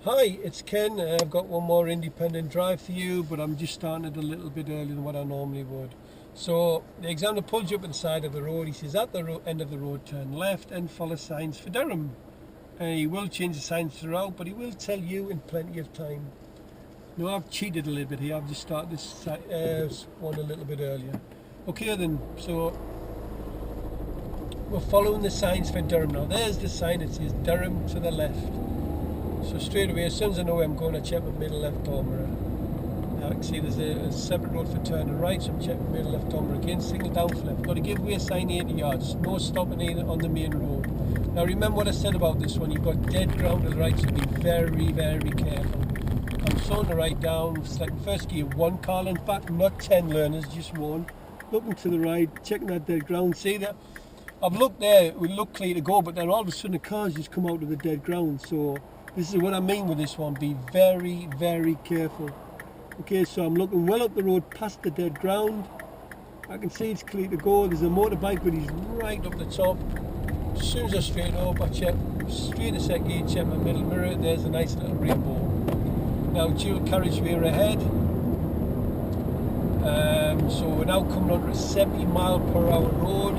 Hi, it's Ken. I've got one more independent drive for you, but I'm just starting it a little bit earlier than what I normally would. So the examiner pulls you up at the side of the road. He says, at the end of the road, turn left and follow signs for Durham. He will change the signs throughout, but he will tell you in plenty of time. Now I've cheated a little bit here. I've just started this one a little bit earlier. Okay then, so we're following the signs for Durham now. There's the sign that says Durham to the left. So straight away, as soon as I know where I'm going, I check my middle left door mirror. Now I can see there's a separate road for turning right, so I'm checking my middle left door mirror again, signal down for left. Got to give way a sign 80 yards, no stopping either on the main road. Now remember what I said about this one, you've got dead ground to the right, so be very, very careful. I'm slowing the right down, selecting first gear, one car length back, not 10 learners, just one. Looking to the right, checking that dead ground, see that? I've looked there, we look clear to go, but then all of a sudden the cars just come out of the dead ground, so this is what I mean with this one, be very, very careful. Okay, so I'm looking well up the road past the dead ground. I can see it's clear to go. There's a motorbike, but he's right up the top. As soon as I straighten up, I check straight a second gear, check my middle mirror. There's a nice little rainbow. Now, dual carriageway ahead. So we're now coming onto a 70 mile per hour road.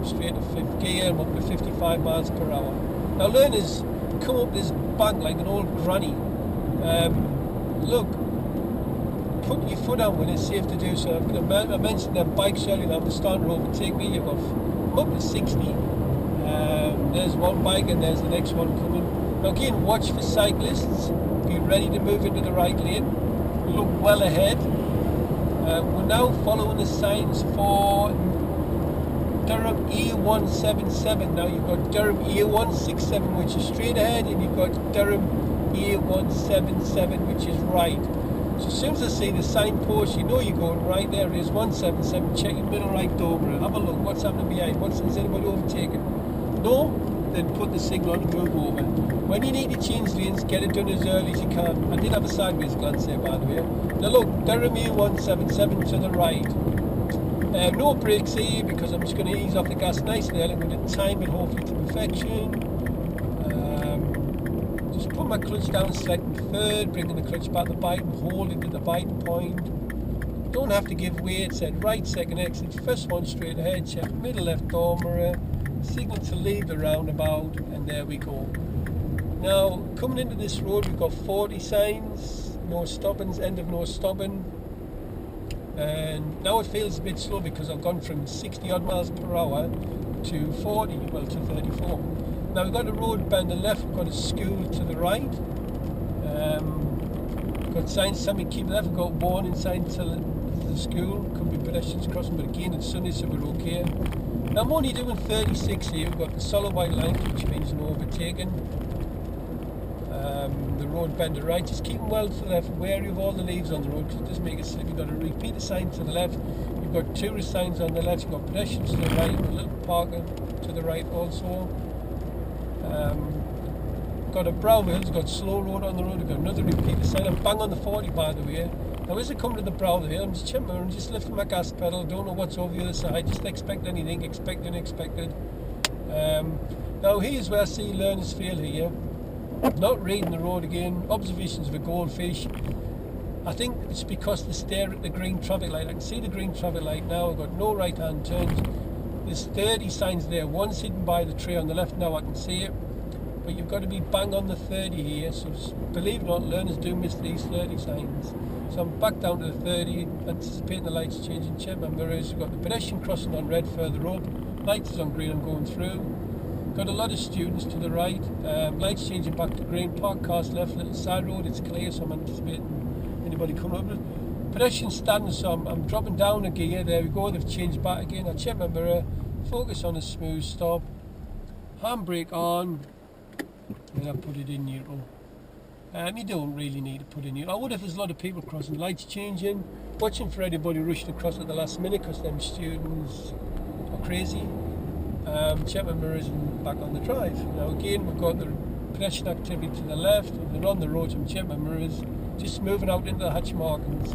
Straight to fifth gear, I'm up to 55 miles per hour. Now, learners come up this bank like an old granny. Look, put your foot out when it's safe to do so. I mentioned that bikes earlier, now I'm starting to overtake me. I'm up to 60. There's one bike and there's the next one coming. Now again, watch for cyclists. Be ready to move into the right lane. Look well ahead. We're now following the signs for Durham A177. Now you've got Durham A167, which is straight ahead, and you've got Durham A177, which is right. So as soon as I see the signpost, you know you're going right. There it is, 177. Check your middle right door mirror. Have a look. What's happening behind? Is anybody overtaken? No? Then put the signal on and move over. When you need to change lanes, get it done as early as you can. I did have a sideways glance there, by the way. Now look, Durham A177 to the right. No brakes here because I'm just going to ease off the gas nicely. I'm going to time it hopefully to perfection. Just put my clutch down, selecting third, bringing the clutch back to the bite and hold it to the biting point. Don't have to give way. It said right, second exit, first one straight ahead, check middle left door mirror, signal to leave the roundabout, and there we go. Now coming into this road, we've got 40 signs, no stoppings, end of no stopping. And now it feels a bit slow because I've gone from 60 odd miles per hour to 40, well to 34. Now we've got a road bend to the left, we've got a school to the right. Got signs telling me keep left, we've got warning signs to the school, could be pedestrians crossing, but again it's Sunday so we're okay. Now I'm only doing 36 here, we've got the solid white line which means no overtaking. The road bend to the right, just keeping well to the left, wary of all the leaves on the road because it does make it slip. You've got a repeater sign to the left, you've got tourist signs on the left, you've got pedestrians to the right, a little parking to the right also. Got a brown hill, it's got slow road on the road, we've got another repeater sign. I'm bang on the 40 by the way. Now as I come to the brow of the hill, I'm just checking and just lifting my gas pedal, don't know what's over the other side, just expect anything, expect unexpected. Now here's where I see learners fail here. Not reading the road again, observations of a goldfish. I think it's because they stare at the green traffic light. I can see the green traffic light now, I've got no right hand turns. There's 30 signs there, one's hidden by the tree on the left now, I can see it. But you've got to be bang on the 30 here, so believe it or not, learners do miss these 30 signs. So I'm back down to the 30, anticipating the lights changing, check my mirrors. We've got the pedestrian crossing on red further up, lights is on green, I'm going through. Got a lot of students to the right, lights changing back to green, parked cars left, little side road, it's clear, so I'm anticipating anybody coming up with it. Pedestrian standing, so I'm dropping down a gear, there we go, they've changed back again. I check my mirror, focus on a smooth stop, handbrake on, and I put it in neutral. You don't really need to put in neutral. I would if there's a lot of people crossing, lights changing, watching for anybody rushing across at the last minute because them students are crazy. Check my mirrors and back on the drive. Now again we've got the pedestrian activity to the left, and they're on the road, so I'm checking my mirrors, just moving out into the hatch markings.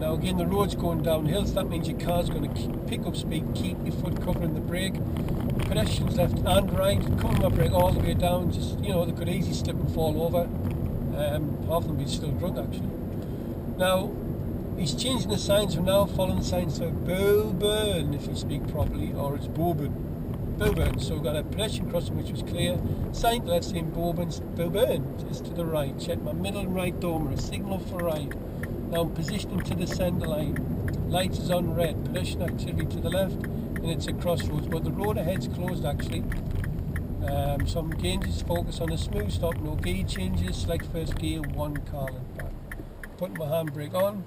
Now again, the road's going downhill, so that means your car's going to pick up speed, keep your foot covering the brake. Pedestrians left and right, covering my brake all the way down. Just, you know, they could easily slip and fall over. Half of them be still drunk actually. Now, he's changing the signs from now, following the signs for Boburn, if you speak properly, or it's Boburn. So we've got a pedestrian crossing which was clear. Sign to the left saying Boburn is to the right. Check my middle and right dormer, signal for right. Now I'm positioning to the centre line. Light is on red, pedestrian activity to the left, and it's a crossroads, but the road ahead's closed actually. So I'm again just focus on a smooth stop, no gear changes, select first gear, 1 car length back. Putting my handbrake on,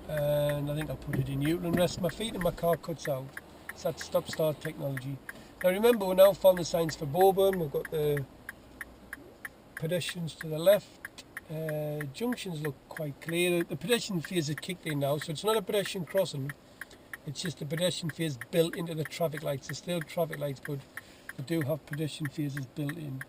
and I think I'll put it in neutral and rest my feet and my car cuts out. It's that stop-start technology. Now remember, we're now following the signs for Boburn. We've got the pedestrians to the left. Junctions look quite clear. The pedestrian phase is kicked in now, so it's not a pedestrian crossing. It's just a pedestrian phase built into the traffic lights. There's still traffic lights, but we do have pedestrian phases built in.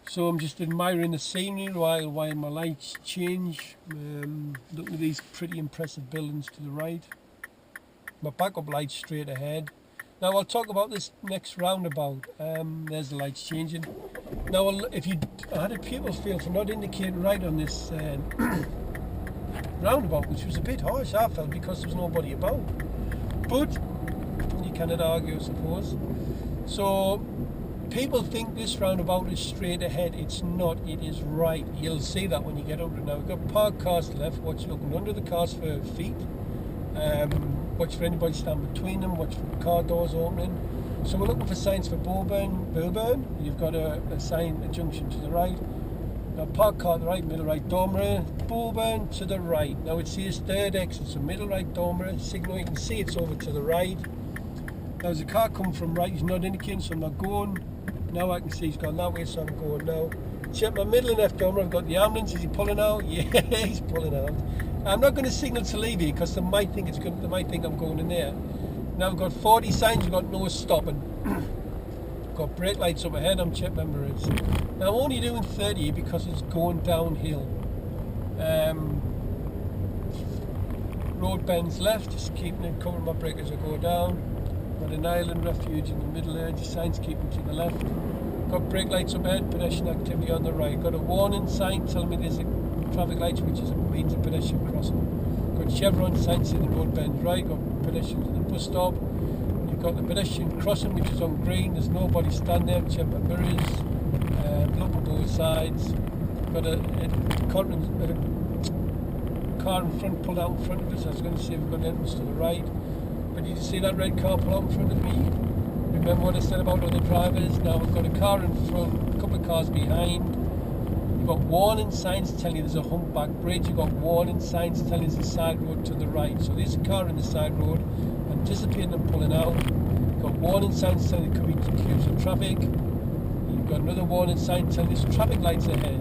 So I'm just admiring the scenery while my lights change. Looking at these pretty impressive buildings to the right. My backup lights straight ahead. Now I'll talk about this next roundabout. There's the lights changing. Now I had a pupils fail for not indicating right on this roundabout, which was a bit harsh I felt because there was nobody about. But you cannot argue, I suppose. So people think this roundabout is straight ahead. It's not, it is right. You'll see that when you get over it. Now we've got parked cars to the left, watch looking under the cars for feet. Watch for anybody standing between them, watch for car doors opening. So we're looking for signs for Boburn. You've got a sign, a junction to the right. Now park car to the right, middle right dormer, Boburn to the right. Now it says third exit, so middle right dormer, signal, you can see it's over to the right. Now there's a car coming from right, he's not indicating, so I'm not going. Now I can see he's gone that way, so I'm going now. Check my middle and left dormer, I've got the ambulance, is he pulling out? Yeah, he's pulling out. I'm not going to signal to leave here because they might think I'm going in there. Now I've got 40 signs, we've got no stopping. Got brake lights up ahead, I'm checking my mirrors. Now I'm only doing 30 because it's going downhill. Road bends left, just keeping it, covering my brake as I go down. Got an island refuge in the middle there, just signs keeping to the left. Got brake lights up ahead, pedestrian activity on the right. Got a warning sign telling me there's a traffic light, which means a pedestrian crossing. Got chevron signs in the road bends right. Got pedestrians at the bus stop. You've got the pedestrian crossing, which is on green. There's nobody standing there. Check my mirrors. Look on both sides. Got a car in front pulled out in front of us. I was going to see if we've got an entrance to the right. But did you see that red car pull out in front of me? Remember what I said about other drivers? Now we've got a car in front, a couple of cars behind. You've got warning signs telling you there's a humpback bridge. You've got warning signs telling you there's a side road to the right. So there's a car in the side road, anticipating them pulling out. You've got warning signs telling you there could be queues of traffic. You've got another warning sign telling you there's traffic lights ahead.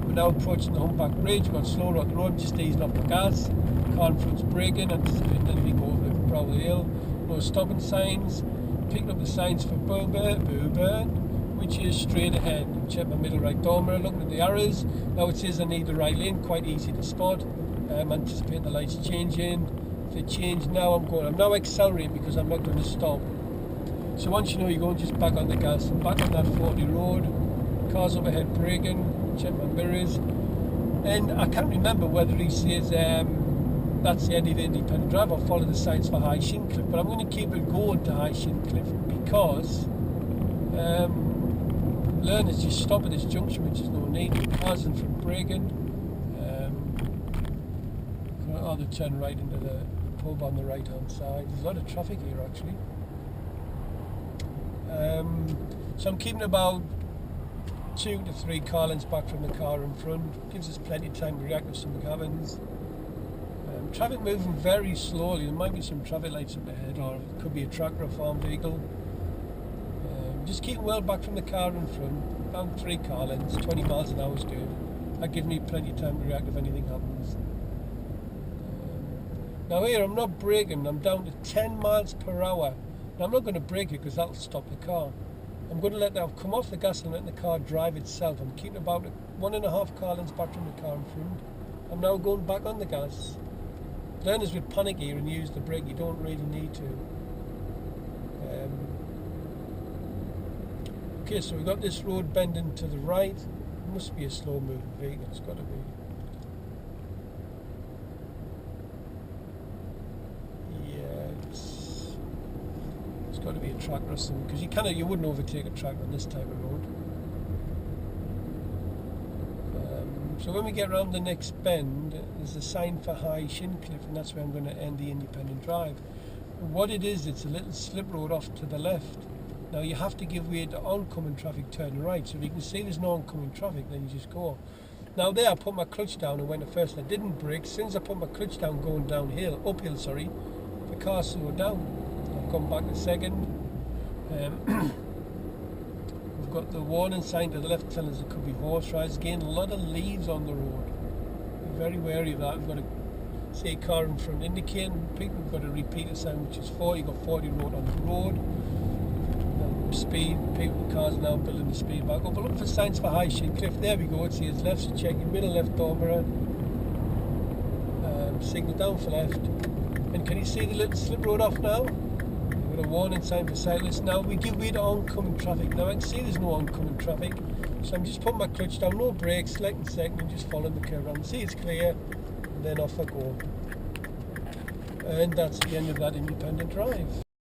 We're now approaching the humpback bridge. We've got slower on the road, just easing up the gas. Car in front's braking, anticipating anything over Browell Hill. No stopping signs. Picking up the signs for Boburn, which is straight ahead. Check my middle right dormer, looking at the arrows. Now it says I need the right lane, quite easy to spot. Anticipating the lights changing. If they change now, I'm now accelerating because I'm not going to stop. So once you know you're going, just back on the gas. I'm back on that 40 road. Cars overhead braking. Check my mirrors. And I can't remember whether he says that's the end of the independent drive. I'll follow the signs for High Shincliffe, but I'm going to keep it going to High Shincliffe because learners just stop at this junction, which is no need. Cars in front braking. They turn right into the pub on the right hand side. There's a lot of traffic here actually. So I'm keeping about 2 to 3 car lengths back from the car in front. Gives us plenty of time to react with some cabins. Traffic moving very slowly. There might be some traffic lights up ahead, or it could be a tractor or farm vehicle. Just keeping well back from the car in front. About 3 car lengths, 20 miles an hour is good. That gives me plenty of time to react if anything happens. Now here I'm not braking, I'm down to 10 miles per hour. Now I'm not going to brake it because that'll stop the car. I'm going to let that come off the gas and let the car drive itself. I'm keeping about 1.5 car lengths back from the car in front. I'm now going back on the gas. Learners would panic here and use the brake. You don't really need to. Okay, so we've got this road bending to the right. It must be a slow moving vehicle, it's got to be. Yeah, it's got to be a tractor or something, because you wouldn't overtake a tractor on this type of road. So when we get around the next bend, there's a sign for High Shin Cliff, and that's where I'm going to end the independent drive. What it is, it's a little slip road off to the left. Now you have to give way to oncoming traffic turning right. So if you can see there's no oncoming traffic, then you just go. Now there, I put my clutch down and went at first. I didn't brake. As soon as I put my clutch down going uphill, the car slowed down. I've come back a second. We've got the warning sign to the left telling us it could be horse rides. Again, a lot of leaves on the road. Be very wary of that. We've got to see a car in front indicating people. We've got a repeater sign which is 40. You've got 40 road on the road. Speed, cars are now building the speed back up. But look for signs for High Shin Cliff. There we go. It's his left, so check your middle left door mirror. Signal down for left. And can you see the little slip road off now? We've got a warning sign for cyclists. Now we give way to oncoming traffic. Now I can see there's no oncoming traffic, so I'm just putting my clutch down, no brakes, selecting second, and just following the curve around. See it's clear, and then off I go. And that's the end of that independent drive.